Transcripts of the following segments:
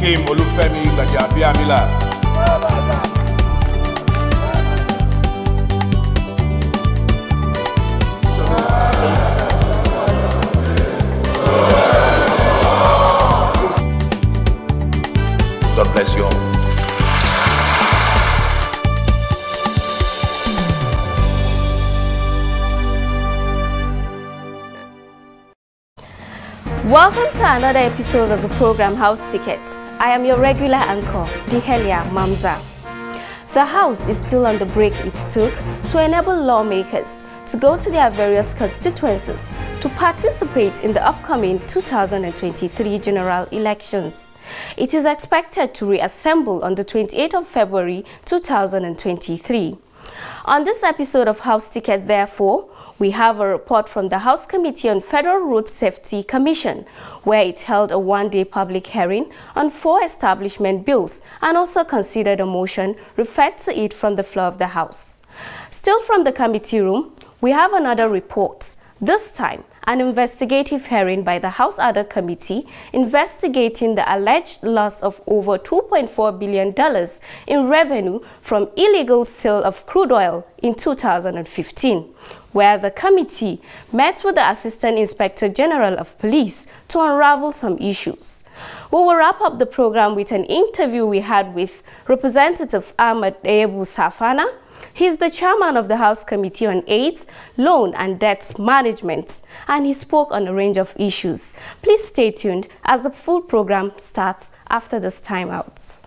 Akim Olufemi Gbajabiamila. God bless you all. Welcome to another episode of the program House Tickets. I am your regular anchor, Dihelia Mamza. The House is still on the break it took to enable lawmakers to go to their various constituencies to participate in the upcoming 2023 general elections. It is expected to reassemble on the 28th of February 2023. On this episode of House Ticket, therefore, we have a report from the House Committee on Federal Road Safety Commission, where it held a one-day public hearing on 4 establishment bills and also considered a motion referred to it from the floor of the House. Still from the committee room, we have another report, this time an investigative hearing by the House Ad-hoc Committee investigating the alleged loss of over $2.4 billion in revenue from illegal sale of crude oil in 2015, where the committee met with the Assistant Inspector General of Police to unravel some issues. We will wrap up the program with an interview we had with Representative Ahmed Safana. He's the chairman of the House Committee on AIDS, Loan and Debt Management, and he spoke on a range of issues. Please stay tuned as the full program starts after this timeout.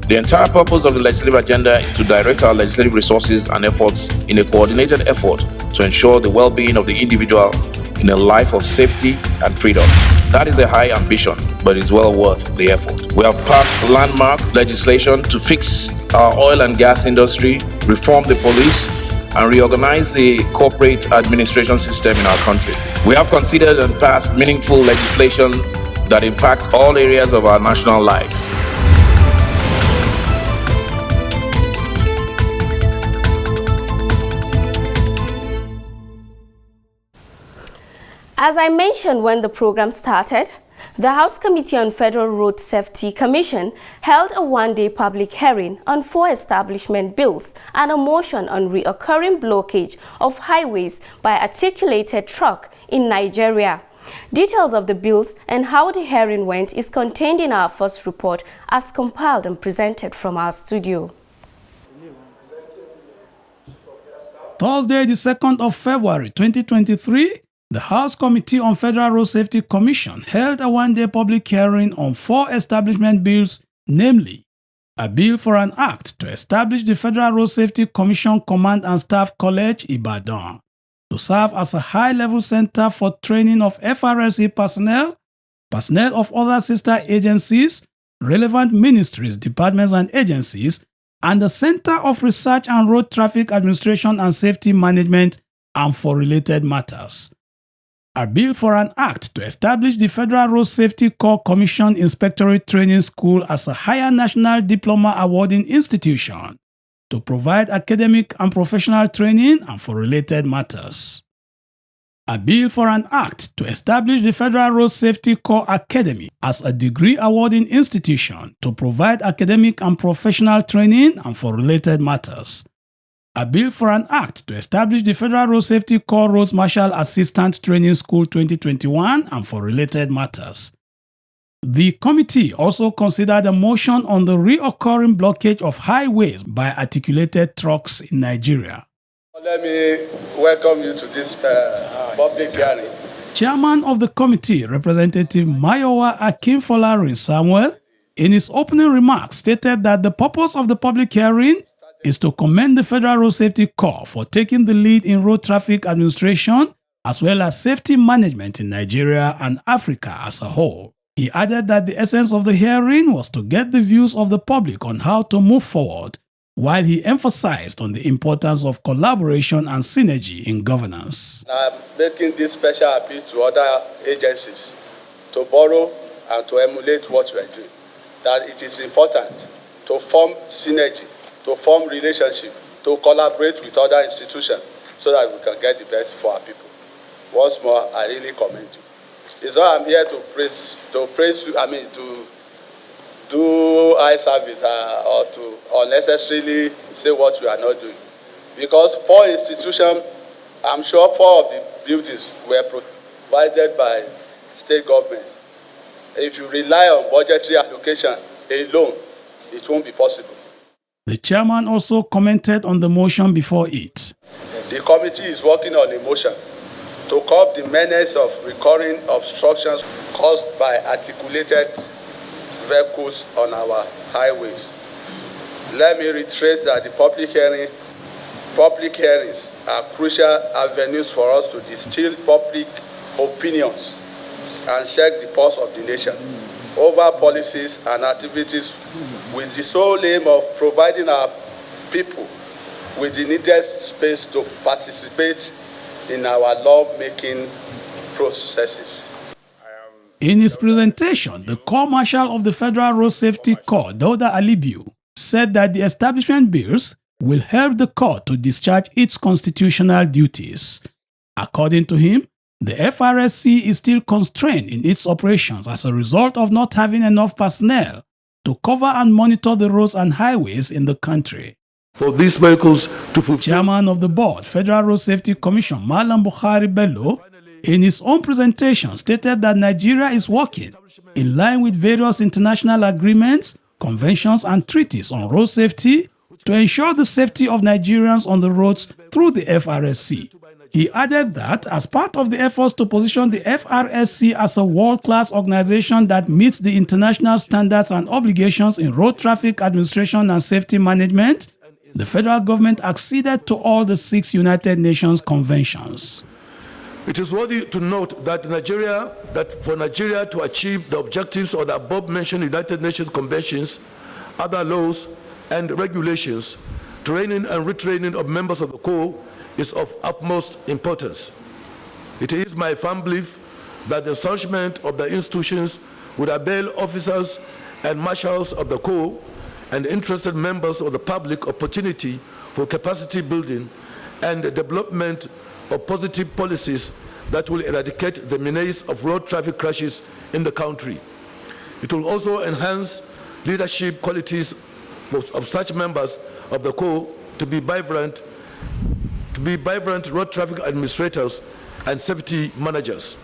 The entire purpose of the legislative agenda is to direct our legislative resources and efforts in a coordinated effort to ensure the well-being of the individual in a life of safety and freedom. That is a high ambition, but it's well worth the effort. We have passed landmark legislation to fix our oil and gas industry, reform the police, and reorganize the corporate administration system in our country. We have considered and passed meaningful legislation that impacts all areas of our national life. As I mentioned when the program started, the House Committee on Federal Road Safety Commission held a one-day public hearing on 4 establishment bills and a motion on reoccurring blockage of highways by articulated truck in Nigeria. Details of the bills and how the hearing went is contained in our first report as compiled and presented from our studio. Thursday, the 2nd of February 2023, the House Committee on Federal Road Safety Commission held a one-day public hearing on 4 establishment bills, namely, a bill for an act to establish the Federal Road Safety Commission Command and Staff College, Ibadan, to serve as a high-level center for training of FRSC personnel, personnel of other sister agencies, relevant ministries, departments and agencies, and the Center of Research and Road Traffic Administration and Safety Management, and for related matters. A bill for an act to establish the Federal Road Safety Corps Commission Inspectorate Training School as a higher national diploma awarding institution to provide academic and professional training and for related matters. A bill for an act to establish the Federal Road Safety Corps Academy as a degree awarding institution to provide academic and professional training and for related matters. A bill for an act to establish the Federal Road Safety Corps Roads Marshal Assistant Training School 2021 and for related matters. The committee also considered a motion on the reoccurring blockage of highways by articulated trucks in Nigeria. Let me welcome you to this public hearing. Chairman of the committee, Representative Mayowa Akinfolarin Samuel, in his opening remarks stated that the purpose of the public hearing is to commend the Federal Road Safety Corps for taking the lead in road traffic administration as well as safety management in Nigeria and Africa as a whole. He added that the essence of the hearing was to get the views of the public on how to move forward, while he emphasized on the importance of collaboration and synergy in governance. I'm making this special appeal to other agencies to borrow and to emulate what we are doing. That it is important to form synergy, to form relationship, to collaborate with other institutions so that we can get the best for our people. Once more, I really commend you. It's not I'm here to praise you, to do eye service or to unnecessarily say what you are not doing. Because 4 institutions, I'm sure 4 of the buildings were provided by state government. If you rely on budgetary allocation alone, it won't be possible. The chairman also commented on the motion before it. The committee is working on a motion to curb the menace of recurring obstructions caused by articulated vehicles on our highways. Let me reiterate that the public hearings are crucial avenues for us to distill public opinions and check the pulse of the nation over policies and activities with the sole aim of providing our people with the needed space to participate in our law-making processes. In his presentation, the Corps Marshal of the Federal Road Safety Corps, Dauda Alibiu, said that the establishment bills will help the Corps to discharge its constitutional duties. According to him, the FRSC is still constrained in its operations as a result of not having enough personnel to cover and monitor the roads and highways in the country. For these vehicles to fulfill... Chairman of the board, Federal Road Safety Commission, Malam Bukhari Bello, in his own presentation stated that Nigeria is working in line with various international agreements, conventions and treaties on road safety to ensure the safety of Nigerians on the roads through the FRSC. He added that as part of the efforts to position the FRSC as a world-class organization that meets the international standards and obligations in road traffic administration and safety management, the federal government acceded to all the 6 United Nations conventions. It is worthy to note that for Nigeria to achieve the objectives of the above-mentioned United Nations conventions, other laws and regulations, training and retraining of members of the Corps is of utmost importance. It is my firm belief that the establishment of the institutions would avail officers and marshals of the Corps and interested members of the public opportunity for capacity building and the development of positive policies that will eradicate the menace of road traffic crashes in the country. It will also enhance leadership qualities of such members of the Corps to be vibrant road traffic administrators and safety managers.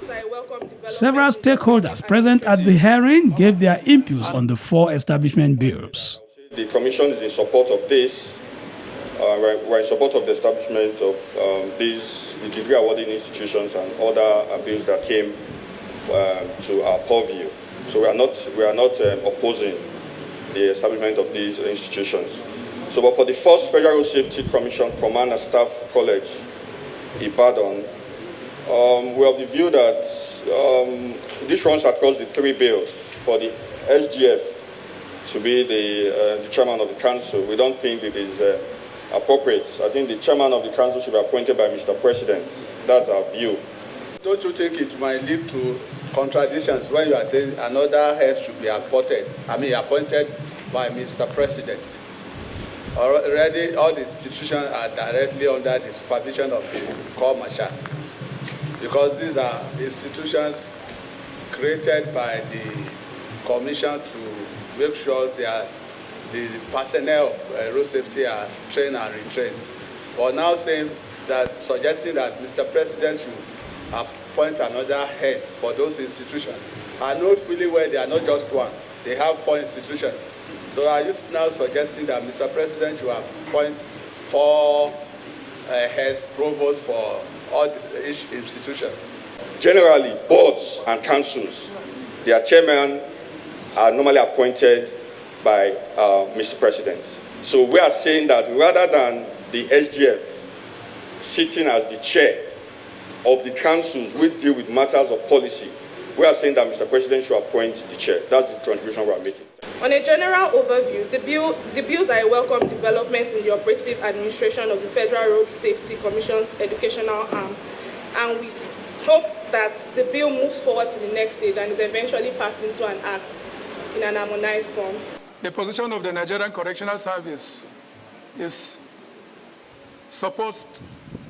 Several stakeholders present at the hearing gave their inputs on the 4 establishment bills. The Commission is in support of this. We're in support of the establishment of these degree awarding institutions and other bills that came to our purview. So we are not opposing the establishment of these institutions. So, but for the first Federal Road Safety Commission Command and Staff College, Ibadan, we have the view that this runs across the 3 bills. For the SGF to be the chairman of the council, we don't think it is appropriate. I think the chairman of the council should be appointed by Mr. President. That's our view. Don't you think it might lead to contradictions when you are saying another head should be appointed by Mr. President? Already all the institutions are directly under the supervision of the Corps Marshal, because these are institutions created by the Commission to make sure the personnel of road safety are trained and retrained. But now suggesting that Mr. President should appoint another head for those institutions. I know fully well they are not just one. They have 4 institutions. So are you now suggesting that Mr. President should appoint 4 heads provosts for each institution? Generally, boards and councils, their chairmen are normally appointed by Mr. President. So we are saying that rather than the SGF sitting as the chair of the councils which deal with matters of policy, we are saying that Mr. President should appoint the chair. That's the contribution we are making. On a general overview, the bills are a welcome development in the operative administration of the Federal Road Safety Commission's educational arm, and we hope that the bill moves forward to the next stage and is eventually passed into an act in an harmonized form. The position of the Nigerian Correctional Service is supports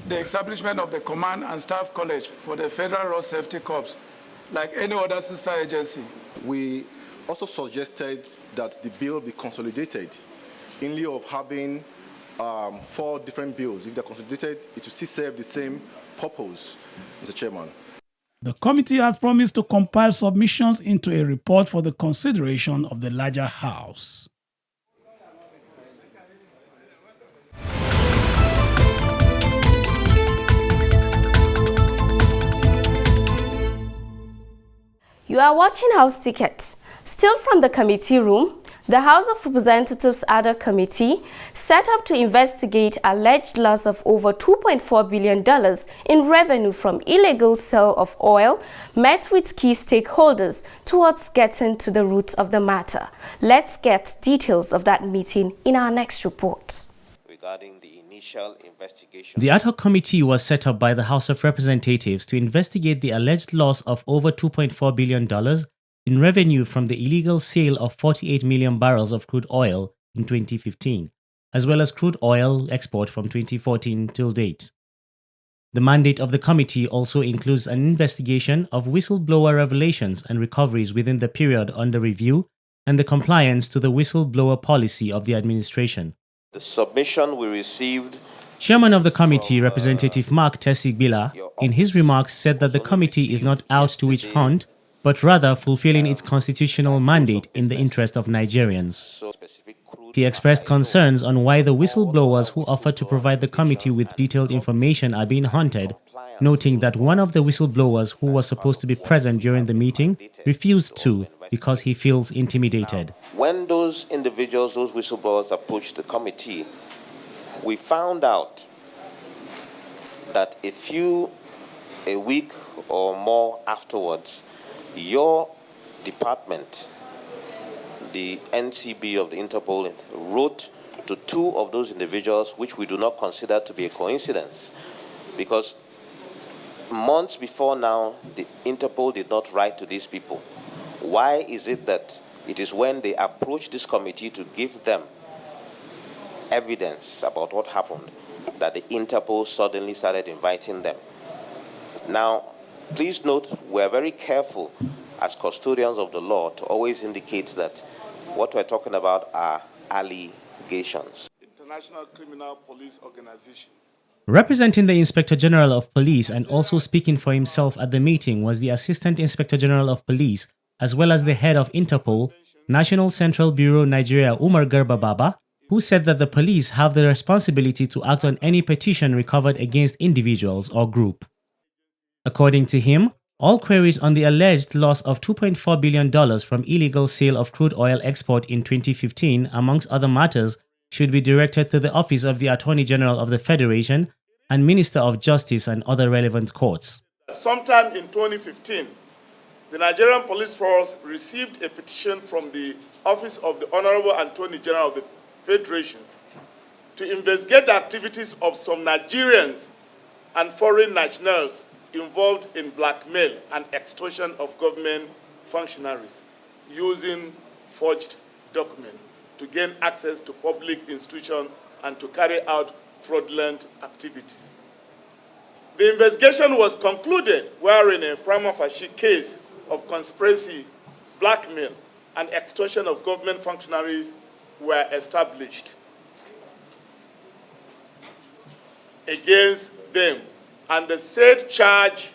the establishment of the Command and Staff College for the Federal Road Safety Corps, like any other sister agency. We also suggested that the bill be consolidated in lieu of having 4 different bills. If they're consolidated, it will still serve the same purpose, Mr. Chairman. The committee has promised to compile submissions into a report for the consideration of the larger House. You are watching House Ticket. Still from the committee room, the House of Representatives Ad-hoc Committee set up to investigate alleged loss of over $2.4 billion in revenue from illegal sale of oil, met with key stakeholders towards getting to the root of the matter. Let's get details of that meeting in our next report. Regarding the initial investigation, the ad hoc committee was set up by the House of Representatives to investigate the alleged loss of over $2.4 billion in revenue from the illegal sale of 48 million barrels of crude oil in 2015, as well as crude oil export from 2014 till date. The mandate of the committee also includes an investigation of whistleblower revelations and recoveries within the period under review and the compliance to the whistleblower policy of the administration. the submission we received. Chairman of the committee, Representative Mark Tessigbila, in his remarks said that the committee is not out to witch hunt, but rather fulfilling its constitutional mandate in the interest of Nigerians. He expressed concerns on why the whistleblowers who offered to provide the committee with detailed information are being hunted, noting that one of the whistleblowers who was supposed to be present during the meeting refused to because he feels intimidated. When those individuals, those whistleblowers approached the committee, we found out that a week or more afterwards, your department, the NCB of the Interpol, wrote to two of those individuals, which we do not consider to be a coincidence, because months before now, the Interpol did not write to these people. Why is it that it is when they approach this committee to give them evidence about what happened that the Interpol suddenly started inviting them? Now, please note, we're very careful as custodians of the law to always indicate that what we're talking about are allegations. International Criminal Police Organization. Representing the Inspector General of Police and also speaking for himself at the meeting was the Assistant Inspector General of Police, as well as the head of Interpol, National Central Bureau Nigeria Umar Garba Baba, who said that the police have the responsibility to act on any petition recovered against individuals or group. According to him, all queries on the alleged loss of $2.4 billion from illegal sale of crude oil export in 2015, amongst other matters, should be directed to the Office of the Attorney General of the Federation and Minister of Justice and other relevant courts. Sometime in 2015, the Nigerian Police Force received a petition from the Office of the Honorable Attorney General of the Federation to investigate the activities of some Nigerians and foreign nationals involved in blackmail and extortion of government functionaries using forged documents to gain access to public institutions and to carry out fraudulent activities. The investigation was concluded wherein a prima facie case of conspiracy, blackmail, and extortion of government functionaries were established against them, and the said charge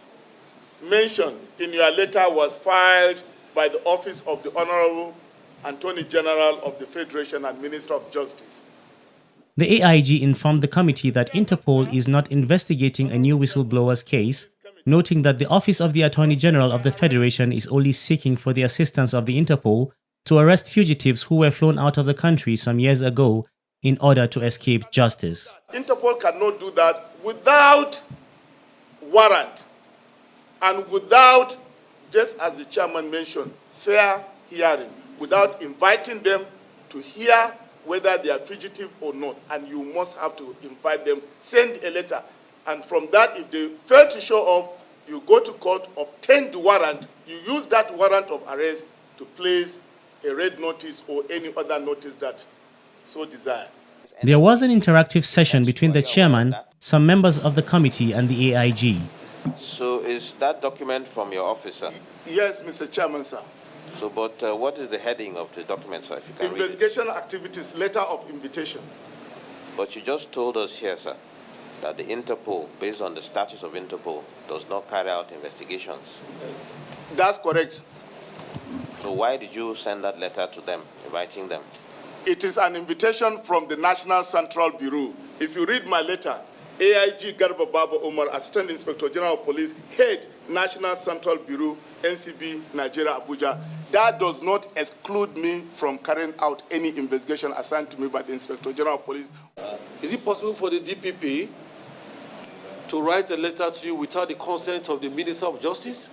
mentioned in your letter was filed by the Office of the Honorable Attorney General of the Federation and Minister of Justice. The AIG informed the committee that Interpol is not investigating a new whistleblower's case, noting that the Office of the Attorney General of the Federation is only seeking for the assistance of the Interpol to arrest fugitives who were flown out of the country some years ago in order to escape justice. Interpol cannot do that without warrant and without, just as the chairman mentioned, fair hearing, without inviting them to hear whether they are fugitive or not. And you must have to invite them, send a letter. And from that, if they fail to show up, you go to court, obtain the warrant, you use that warrant of arrest to place a red notice or any other notice that so desire. There was an interactive session between the chairman, some members of the committee, and the AIG. So is that document from your officer? Yes, Mr. Chairman, sir. So, but what is the heading of the document, sir, if you can read it? Investigation activities, letter of invitation. But you just told us here, sir, that the Interpol, based on the statute of Interpol, does not carry out investigations. That's correct. So why did you send that letter to them, inviting them? It is an invitation from the National Central Bureau. If you read my letter, AIG Garba Baba Omar, Assistant Inspector General of Police, Head, National Central Bureau, NCB, Nigeria, Abuja. That does not exclude me from carrying out any investigation assigned to me by the Inspector General of Police. Is it possible for the DPP to write a letter to you without the consent of the Minister of Justice?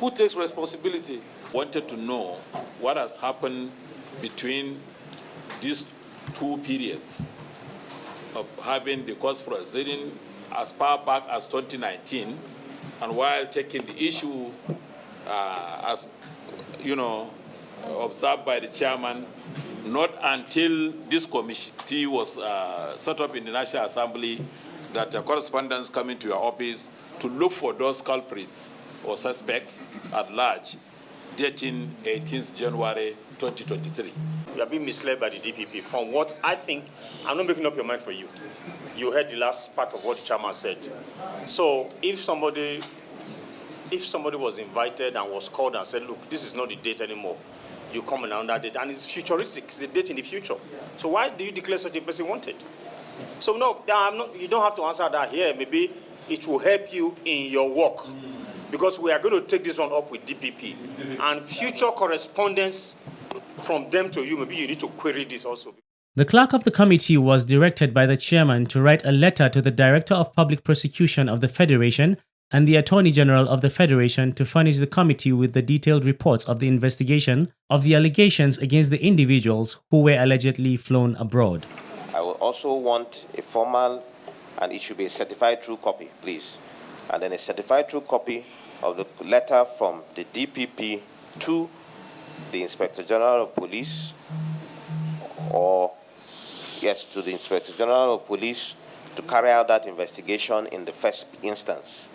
Who takes responsibility? Wanted to know what has happened between these two periods of having the cause proceeding as far back as 2019, and while taking the issue as, you know, observed by the chairman, not until this committee was set up in the National Assembly that the correspondence coming to your office to look for those culprits or suspects at large, dating 18th January 2023. You are being misled by the DPP. From what I think, I'm not making up your mind for you. You heard the last part of what the chairman said. So if somebody was invited and was called and said, look, this is not the date anymore, you come on that date, and it's futuristic, it's a date in the future. So why do you declare such a person wanted? So no, you don't have to answer that here. Maybe it will help you in your work, because we are going to take this one up with DPP. And future correspondence from them to you, maybe you need to query this also. The clerk of the committee was directed by the chairman to write a letter to the Director of Public Prosecution of the Federation and the Attorney General of the Federation to furnish the committee with the detailed reports of the investigation of the allegations against the individuals who were allegedly flown abroad. I will also want a formal, and it should be a certified true copy, please, and then a certified true copy of the letter from the DPP to the Inspector General of Police, or yes, to the Inspector General of Police to carry out that investigation in the first instance,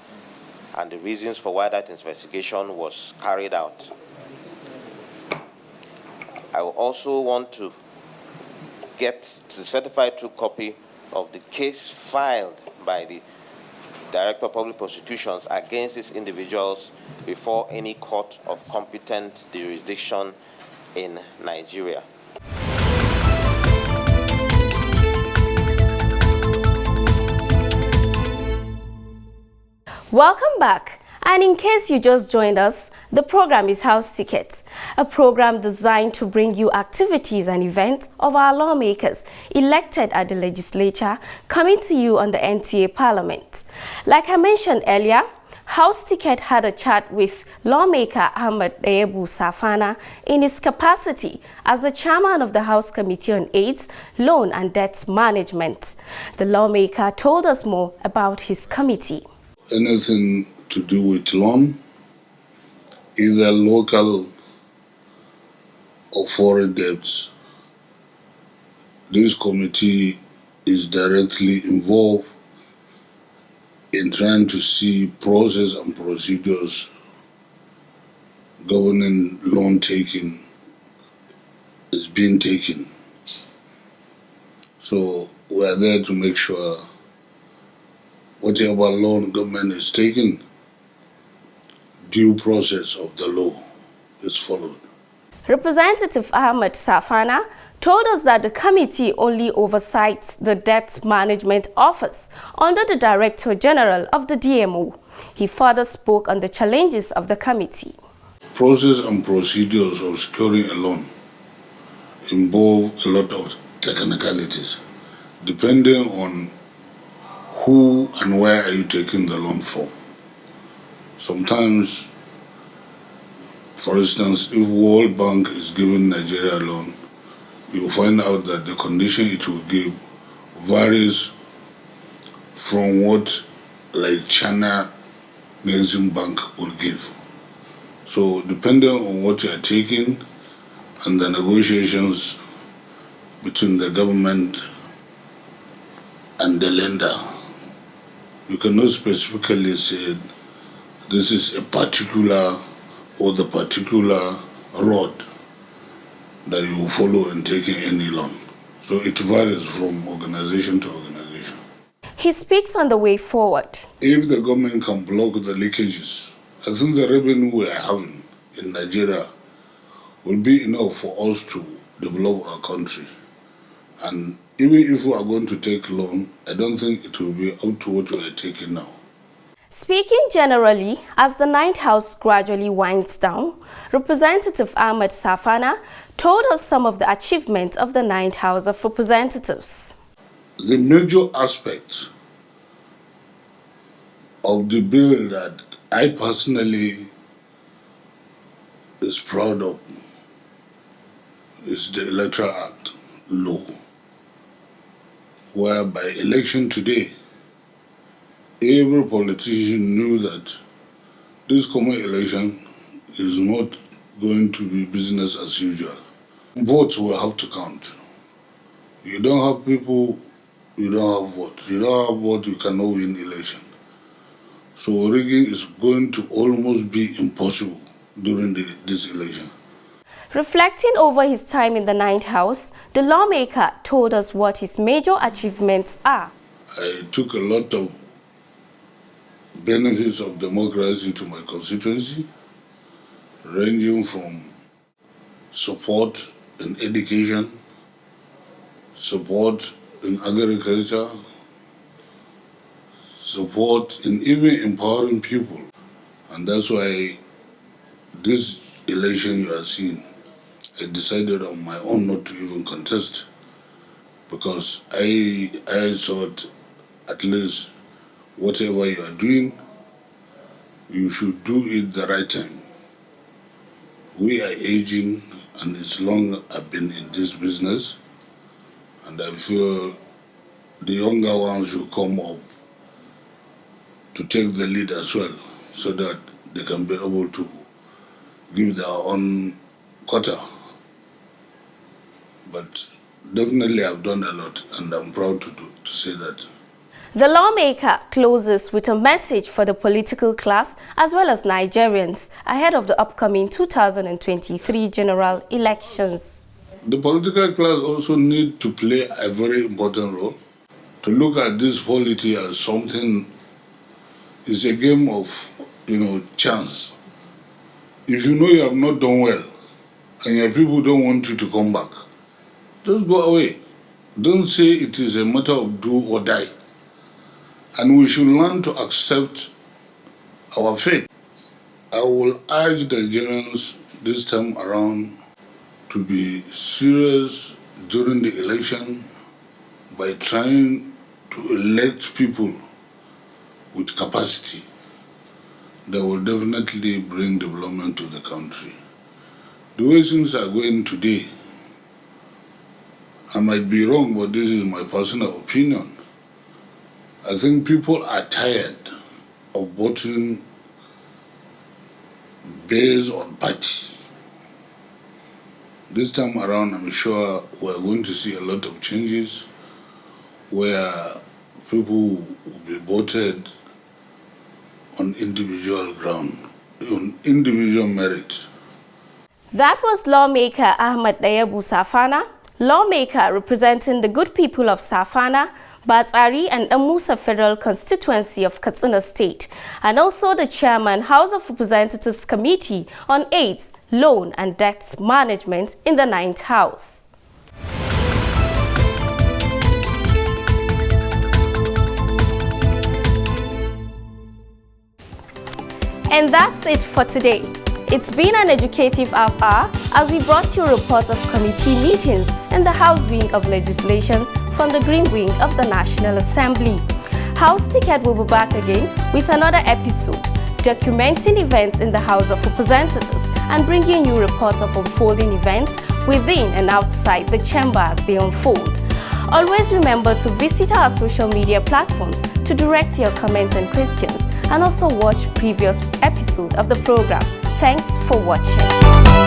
and the reasons for why that investigation was carried out. I will also want to get the certified true copy of the case filed by the Director of Public Prosecutions against these individuals before any court of competent jurisdiction in Nigeria. Welcome back. And in case you just joined us, the program is House Tickets, a program designed to bring you activities and events of our lawmakers elected at the legislature coming to you on the NTA Parliament. Like I mentioned earlier, House Ticket had a chat with lawmaker Ahmed Safana in his capacity as the chairman of the House Committee on AIDS, Loan and Debt Management. The lawmaker told us more about his committee. Anything to do with loan, either local or foreign debts, this committee is directly involved in trying to see process and procedures governing loan taking is being taken. So we are there to make sure whatever loan government is taking, due process of the law is followed. Representative Ahmed Safana told us that the committee only oversights the Debt Management Office under the Director General of the DMO. He further spoke on the challenges of the committee. Process and procedures of securing a loan involve a lot of technicalities, depending on who and where are you taking the loan from. Sometimes, for instance, if World Bank is giving Nigeria a loan, you will find out that the condition it will give varies from what like China Exim Bank will give. So depending on what you are taking and the negotiations between the government and the lender, you cannot specifically say this is a particular or the particular road that you follow in taking any loan. So it varies from organization to organization. He speaks on the way forward. If the government can block the leakages, I think the revenue we are having in Nigeria will be enough for us to develop our country. And even if we are going to take loan, I don't think it will be up to what we are taking now. Speaking generally, as the Ninth House gradually winds down, Representative Ahmed Safana told us some of the achievements of the Ninth House of Representatives. The major aspect of the bill that I personally is proud of is the Electoral Act law, where by election today, every politician knew that this common election is not going to be business as usual. Votes will have to count. You don't have people, you don't have votes. You don't have vote, you cannot win election. So rigging is going to almost be impossible during this election. Reflecting over his time in the Ninth House, the lawmaker told us what his major achievements are. I took a lot of benefits of democracy to my constituency, ranging from support in education, support in agriculture, support in even empowering people. And that's why this election you are seeing, I decided on my own not to even contest, because I thought at least whatever you are doing, you should do it the right time. We are aging, and it's long I've been in this business, and I feel the younger ones should come up to take the lead as well, so that they can be able to give their own quota. But definitely I've done a lot, and I'm proud to say that. The lawmaker closes with a message for the political class as well as Nigerians ahead of the upcoming 2023 general elections. The political class also need to play a very important role, to look at this polity as something, it's a game of, chance. If you know you have not done well and your people don't want you to come back, just go away. Don't say it is a matter of do or die. And we should learn to accept our fate. I will urge the Nigerians this time around to be serious during the election by trying to elect people with capacity that will definitely bring development to the country. The way things are going today, I might be wrong, but this is my personal opinion. I think people are tired of voting based on party. This time around, I'm sure we're going to see a lot of changes where people will be voted on individual ground, on individual merit. That was lawmaker Ahmed Safana, lawmaker representing the good people of Safana, Batsari and Amusa Federal Constituency of Katsina State, and also the chairman House of Representatives Committee on AIDS, Loan and Debt Management in the Ninth House. And that's it for today. It's been an educative hour as we brought you reports of committee meetings in the House Wing of Legislations from the Green Wing of the National Assembly. House Ticket will be back again with another episode, documenting events in the House of Representatives and bringing you reports of unfolding events within and outside the chamber as they unfold. Always remember to visit our social media platforms to direct your comments and questions, and also watch previous episodes of the program. Thanks for watching.